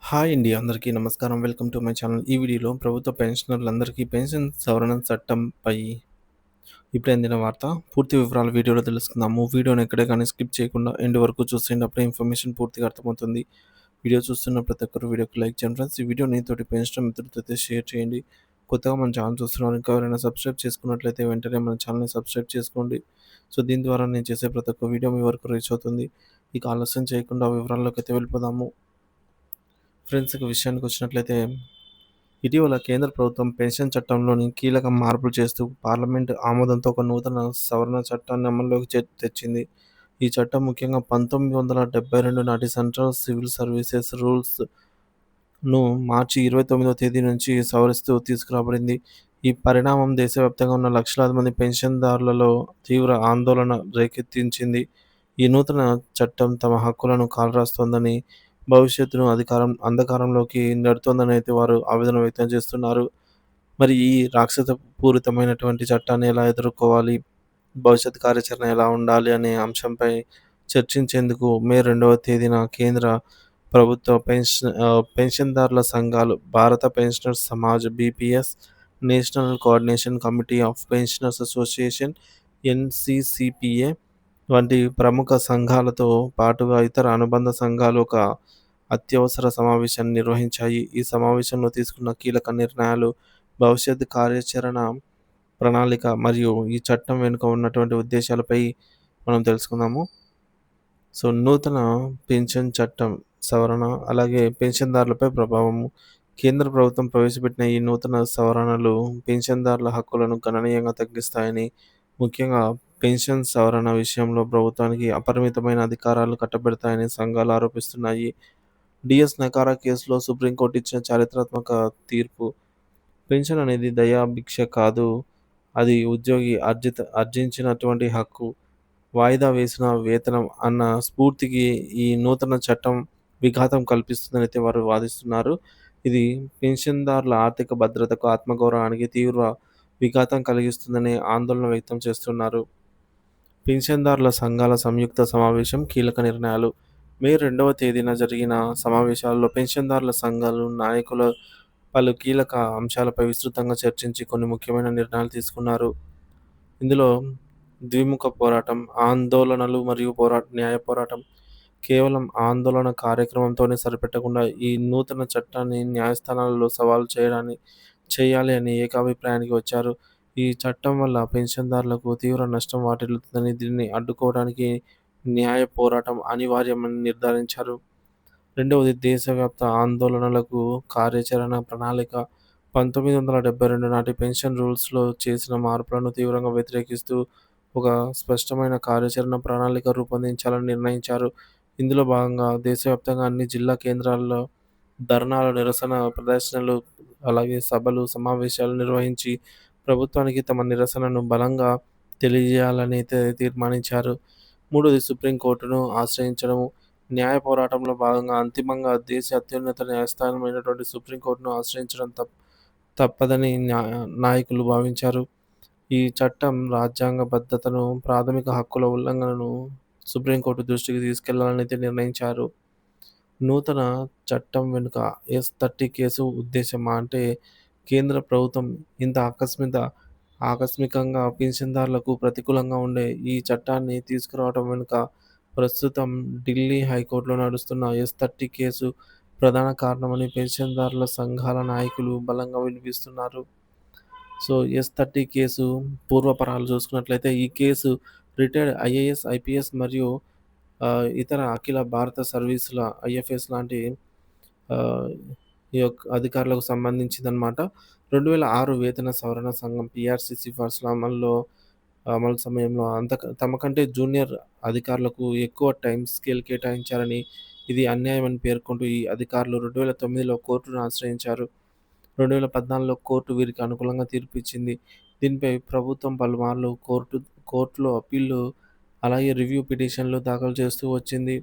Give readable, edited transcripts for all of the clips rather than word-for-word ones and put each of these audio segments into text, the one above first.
Hi అండి. అందరికీ నమస్కారం. Welcome to my channel. ఈ వీడియోలో ప్రభుత్వ పెన్షనర్లందరికీ పెన్షన్ సవరణ చట్టంపై ఇప్పుడే అందిన వార్త. పూర్తి వివరాలు వీడియోలో తెలుసుకుందాము. వీడియోని ఎక్కడే కానీ స్కిప్ చేయకుండా ఎండ్ వరకు చూసేయండి. అప్పుడే ఇన్ఫర్మేషన్ పూర్తిగా అర్థమవుతుంది. వీడియో చూస్తున్న ప్రతి ఒక్కరు వీడియోకి లైక్ చేయండి ఫ్రెండ్స్. ఈ వీడియోని తోటి పెన్షనర్ మిత్రులతో షేర్ చేయండి. కొత్తగా మన ఛానల్ చూస్తున్నారు ఇంకా ఎవరైనా సబ్స్క్రైబ్ చేసుకున్నట్లయితే వెంటనే మన ఛానల్‌ని సబ్స్క్రైబ్ చేసుకోండి. సో, దీని ద్వారా నేను చేసే ప్రతి ఒక్క వీడియో మీ వరకు రీచ్ అవుతుంది. ఇక ఆలస్యం చేయకుండా వివరాల్లోకైతే వెళ్ళిపోదాము. ఫ్రెండ్స్, ఇక విషయానికొచ్చినట్లయితే ఇటీవల కేంద్ర ప్రభుత్వం పెన్షన్ చట్టంలోని కీలక మార్పులు చేస్తూ పార్లమెంటు ఆమోదంతో ఒక నూతన సవరణ చట్టాన్ని అమల్లోకి తెచ్చింది. ఈ చట్టం ముఖ్యంగా 1972 నాటి సెంట్రల్ సివిల్ సర్వీసెస్ రూల్స్‌ను మార్చి 29వ తేదీ నుంచి సవరిస్తూ తీసుకురాబడింది. ఈ పరిణామం దేశవ్యాప్తంగా ఉన్న లక్షలాది మంది పెన్షన్‌దారులలో తీవ్ర ఆందోళన రేకెత్తించింది. ఈ నూతన చట్టం తమ హక్కులను కాలరాస్తోందని, భవిష్యత్తును అంధకారంలోకి నెడుతోందనైతే వారు ఆవేదన వ్యక్తం చేస్తున్నారు. మరి ఈ రాక్షస పూరితమైనటువంటి చట్టాన్ని ఎలా ఎదుర్కోవాలి? భవిష్యత్ కార్యాచరణ ఎలా ఉండాలి? అనే అంశంపై చర్చించేందుకు మే 2వ తేదీన కేంద్ర ప్రభుత్వ పెన్షన్‌దారుల సంఘాలు, భారత pensioners Samaj (BPS), national coordination committee of pensioners association (ఎన్సీసీపీఏ) వంటి ప్రముఖ సంఘాలతో పాటుగా ఇతర అనుబంధ సంఘాలు ఒక అత్యవసర సమావేశాన్ని నిర్వహించాయి. ఈ సమావేశంలో తీసుకున్న కీలక నిర్ణయాలు, భవిష్యత్ కార్యాచరణ ప్రణాళిక మరియు ఈ చట్టం వెనుక ఉన్నటువంటి ఉద్దేశాలపై మనం తెలుసుకుందాము. సో, నూతన పెన్షన్ చట్టం సవరణ, అలాగే పెన్షన్‌దారులపై ప్రభావము. కేంద్ర ప్రభుత్వం ప్రవేశపెట్టిన ఈ నూతన సవరణలు పెన్షన్‌దారుల హక్కులను గణనీయంగా తగ్గిస్తాయని, ముఖ్యంగా పెన్షన్ సవరణ విషయంలో ప్రభుత్వానికి అపరిమితమైన అధికారాలు కట్టబెడతాయని సంఘాలు ఆరోపిస్తున్నాయి. డీఎస్ నకారా కేసులో సుప్రీంకోర్టు ఇచ్చిన చారిత్రాత్మక తీర్పు, పెన్షన్ అనేది దయాభిక్ష కాదు, అది ఉద్యోగి ఆర్జించినటువంటి హక్కు, వాయిదా వేసిన వేతనం అన్న స్ఫూర్తికి ఈ నూతన చట్టం విఘాతం కల్పిస్తుందనైతే వారు వాదిస్తున్నారు. ఇది పెన్షన్‌దారుల ఆర్థిక భద్రతకు, ఆత్మగౌరవానికి తీవ్ర విఘాతం కలిగిస్తుందని ఆందోళన వ్యక్తం చేస్తున్నారు. పెన్షన్‌దారుల సంఘాల సంయుక్త సమావేశం కీలక నిర్ణయాలు. మే 2వ తేదీన జరిగిన సమావేశాల్లో పెన్షన్‌దారుల సంఘాలు నాయకులు పలు కీలక అంశాలపై విస్తృతంగా చర్చించి కొన్ని ముఖ్యమైన నిర్ణయాలు తీసుకున్నారు. ఇందులో ద్విముఖ పోరాటం, ఆందోళనలు మరియు న్యాయ పోరాటం. కేవలం ఆందోళన కార్యక్రమంతోనే సరిపెట్టకుండా ఈ నూతన చట్టాన్ని న్యాయస్థానాలలో సవాలు చేయాలి అని ఏకాభిప్రాయానికి వచ్చారు. ఈ చట్టం వల్ల పెన్షన్‌దారులకు తీవ్ర నష్టం వాటిల్లుతుందని, దీన్ని అడ్డుకోవడానికి న్యాయ పోరాటం అనివార్యమని నిర్ధారించారు. రెండవది దేశవ్యాప్త ఆందోళనలకు కార్యాచరణ ప్రణాళిక. 1972 నాటి పెన్షన్ రూల్స్‌లో చేసిన మార్పులను తీవ్రంగా వ్యతిరేకిస్తూ ఒక స్పష్టమైన కార్యాచరణ ప్రణాళిక రూపొందించాలని నిర్ణయించారు. ఇందులో భాగంగా దేశవ్యాప్తంగా అన్ని జిల్లా కేంద్రాల్లో ధర్నాలు, నిరసన ప్రదర్శనలు, అలాగే సభలు, సమావేశాలు నిర్వహించి ప్రభుత్వానికి తమ నిరసనను బలంగా తెలియజేయాలనైతే తీర్మానించారు. మూడోది సుప్రీంకోర్టును ఆశ్రయించడము. న్యాయ పోరాటంలో భాగంగా అంతిమంగా దేశ అత్యున్నత న్యాయస్థానమైనటువంటి సుప్రీంకోర్టును ఆశ్రయించడం తప్పదని నాయకులు భావించారు. ఈ చట్టం రాజ్యాంగబద్ధతను, ప్రాథమిక హక్కుల ఉల్లంఘనను సుప్రీంకోర్టు దృష్టికి తీసుకెళ్లాలనైతే నిర్ణయించారు. నూతన చట్టం వెనుక ఎస్-30 కేసు ఉద్దేశమా? అంటే కేంద్ర ప్రభుత్వం ఇంత ఆకస్మికంగా పెన్షన్‌దారులకు ప్రతికూలంగా ఉండే ఈ చట్టాన్ని తీసుకురావడం వెనుక ప్రస్తుతం ఢిల్లీ హైకోర్టులో నడుస్తున్న ఎస్-30 కేసు ప్రధాన కారణమని పెన్షన్‌దారుల సంఘాల నాయకులు బలంగా వినిపిస్తున్నారు. సో, ఎస్-30 కేసు పూర్వాపరాలు చూసుకున్నట్లయితే ఈ కేసు రిటైర్డ్ ఐఏఎస్, ఐపీఎస్ మరియు ఇతర అఖిల భారత సర్వీసుల ఐఎఫ్ఎస్ లాంటి ఆహ్, ఈ యొక్క అధికారులకు సంబంధించిందనమాట. 2006 వేతన సవరణ సంఘం పీఆర్సీ సిఫార్సుల అమలు సమయంలో తమ కంటే జూనియర్ అధికారులకు ఎక్కువ టైమ్ స్కేల్ కేటాయించారని, ఇది అన్యాయమని పేర్కొంటూ ఈ అధికారులు 2009లో కోర్టును ఆశ్రయించారు. 2014లో కోర్టు వీరికి అనుకూలంగా తీర్పు ఇచ్చింది. దీనిపై ప్రభుత్వం పలుమార్లు కోర్టులో అప్పీల్లు, అలాగే రివ్యూ పిటిషన్లు దాఖలు చేస్తూ వచ్చింది.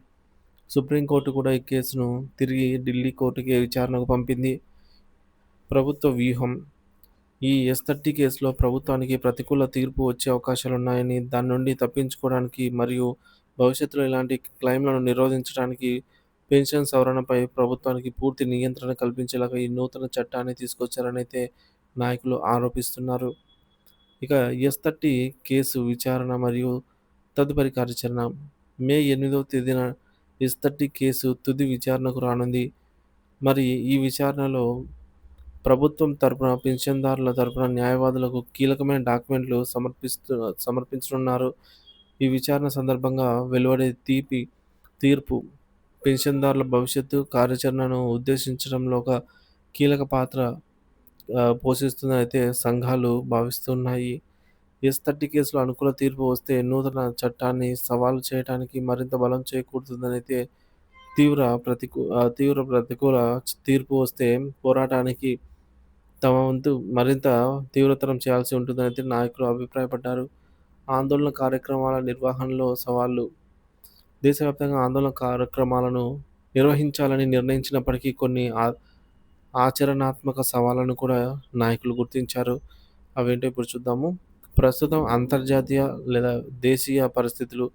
సుప్రీంకోర్టు కూడా ఈ కేసును తిరిగి ఢిల్లీ కోర్టుకే విచారణకు పంపింది. ప్రభుత్వ వ్యూహం. ఈ ఎస్-30 కేసులో ప్రభుత్వానికి ప్రతికూల తీర్పు వచ్చే అవకాశాలున్నాయని, దాని నుండి తప్పించుకోవడానికి మరియు భవిష్యత్తులో ఇలాంటి క్లెయిమ్‌లను నిరోధించడానికి పెన్షన్ సవరణపై ప్రభుత్వానికి పూర్తి నియంత్రణ కల్పించేలాగా ఈ నూతన చట్టాన్ని తీసుకొచ్చారనైతే నాయకులు ఆరోపిస్తున్నారు. ఇక ఎస్-30 కేసు విచారణ మరియు తదుపరి కార్యాచరణ. మే 8వ తేదీన ఎస్-30 కేసు తుది విచారణకు రానుంది. మరి ఈ విచారణలో ప్రభుత్వం తరపున, పెన్షన్దారుల తరపున న్యాయవాదులకు కీలకమైన డాక్యుమెంట్లు సమర్పించనున్నారు. ఈ విచారణ సందర్భంగా వెలువడే తీర్పు పెన్షన్దారుల భవిష్యత్తు కార్యాచరణను ఉద్దేశించడంలో ఒక కీలక పాత్ర పోషిస్తుందని అయితే సంఘాలు భావిస్తున్నాయి. ఎస్-30 కేసులో అనుకూల తీర్పు వస్తే నూతన చట్టాన్ని సవాలు చేయడానికి మరింత బలం చేకూరుతుందనైతే తీవ్ర ప్రతికూల తీర్పు వస్తే పోరాటానికి తమ వంతు మరింత తీవ్రతరం చేయాల్సి ఉంటుందనైతే నాయకులు అభిప్రాయపడ్డారు. ఆందోళన కార్యక్రమాల నిర్వహణలో సవాళ్లు. దేశవ్యాప్తంగా ఆందోళన కార్యక్రమాలను నిర్వహించాలని నిర్ణయించినప్పటికీ కొన్ని ఆచరణాత్మక సవాళ్లను కూడా నాయకులు గుర్తించారు. అవేంటో ఇప్పుడు చూద్దాము. ప్రస్తుతం అంతర్జాతీయ లేదా దేశీయ పరిస్థితులు,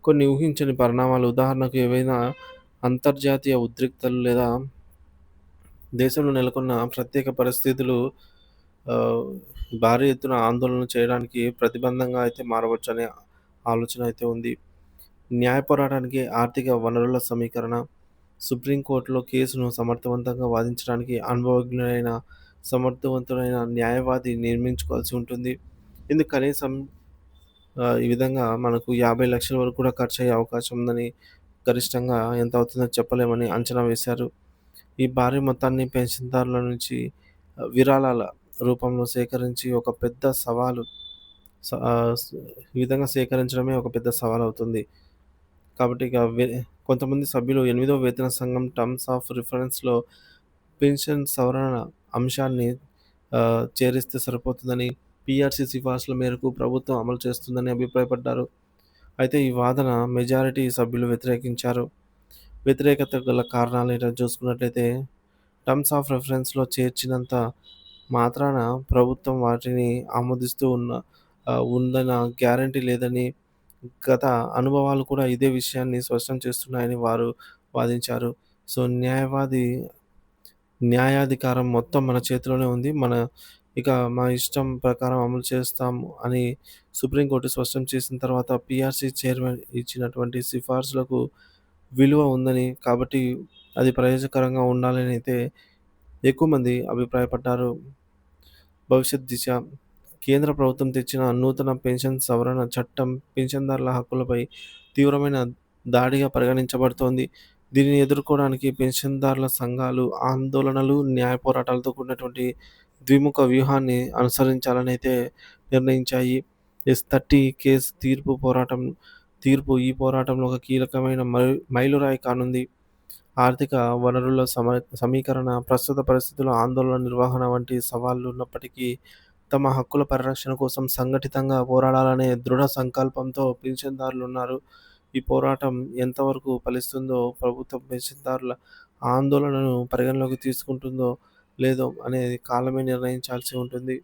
కొన్ని ఊహించని పరిణామాలు, ఉదాహరణకు ఏవైనా అంతర్జాతీయ ఉద్రిక్తతలు లేదా దేశంలో నెలకొన్న ప్రత్యేక పరిస్థితులు భారీ ఎత్తున ఆందోళనలు చేయడానికి ప్రతిబంధంగా అయితే మారవచ్చనే ఆలోచన అయితే ఉంది. న్యాయ పోరాటానికి ఆర్థిక వనరుల సమీకరణ. సుప్రీంకోర్టులో కేసును సమర్థవంతంగా వాదించడానికి అనుభవజ్ఞుడైన, సమర్థవంతుడైన న్యాయవాది నియమించుకోవాల్సి ఉంటుంది. ఇందుకు కనీసం ఈ విధంగా మనకు 50 లక్షల వరకు కూడా ఖర్చయ్యే అవకాశం ఉందని, గరిష్టంగా ఎంత అవుతుందో చెప్పలేమని అంచనా వేశారు. ఈ భారీ మొత్తాన్ని పెన్షన్దారుల నుంచి విరాళాల రూపంలో సేకరించి ఒక పెద్ద సవాలు ఈ విధంగా సేకరించడమే ఒక పెద్ద సవాలవుతుంది. కాబట్టి ఇక కొంతమంది సభ్యులు 8వ వేతన సంఘం టర్మ్స్ ఆఫ్ రిఫరెన్స్‌లో పెన్షన్ సవరణ అంశాన్ని చేరిస్తే సరిపోతుందని, పీఆర్సీ సిఫార్సుల మేరకు ప్రభుత్వం అమలు చేస్తుందని అభిప్రాయపడ్డారు. అయితే ఈ వాదన మెజారిటీ సభ్యులు వ్యతిరేకించారు. వ్యతిరేకత గల కారణాలేంటో చూసుకున్నట్లయితే, టర్మ్స్ ఆఫ్ రిఫరెన్స్‌లో చేర్చినంత మాత్రాన ప్రభుత్వం వాటిని ఆమోదిస్తూ ఉందన్న గ్యారంటీ లేదని, గత అనుభవాలు కూడా ఇదే విషయాన్ని స్పష్టం చేస్తున్నాయని వారు వాదించారు. సో, న్యాయాధికారం మొత్తం మన చేతిలోనే ఉంది. మా ఇష్టం ప్రకారం అమలు చేస్తాము అని సుప్రీంకోర్టు స్పష్టం చేసిన తర్వాత పీఆర్సీ చైర్మన్ ఇచ్చినటువంటి సిఫార్సులకు విలువ ఉందని, కాబట్టి అది ప్రయోజనకరంగా ఉండాలని అయితే ఎక్కువ మంది అభిప్రాయపడ్డారు. భవిష్యత్ దిశ. కేంద్ర ప్రభుత్వం తెచ్చిన నూతన పెన్షన్ సవరణ చట్టం పెన్షన్దారుల హక్కులపై తీవ్రమైన దాడిగా పరిగణించబడుతోంది. దీనిని ఎదుర్కోవడానికి పెన్షన్దారుల సంఘాలు ఆందోళనలు, న్యాయ పోరాటాలతో కూడినటువంటి ద్విముఖ వ్యూహాన్ని అనుసరించాలని అయితే నిర్ణయించాయి. ఎస్-30 కేసు తీర్పు ఈ పోరాటంలో ఒక కీలకమైన మైలురాయి కానుంది. ఆర్థిక వనరుల సమీకరణ, ప్రస్తుత పరిస్థితుల్లో ఆందోళన నిర్వహణ వంటి సవాళ్లు ఉన్నప్పటికీ, తమ హక్కుల పరిరక్షణ కోసం సంఘటితంగా పోరాడాలనే దృఢ సంకల్పంతో పెన్షన్దారులున్నారు. ఈ పోరాటం ఎంతవరకు ఫలిస్తుందో, ప్రభుత్వం పెన్షన్దారుల ఆందోళనను పరిగణలోకి తీసుకుంటుందో లేదో అనేది కాలమే నిర్ణయించాల్సి ఉంటుంది.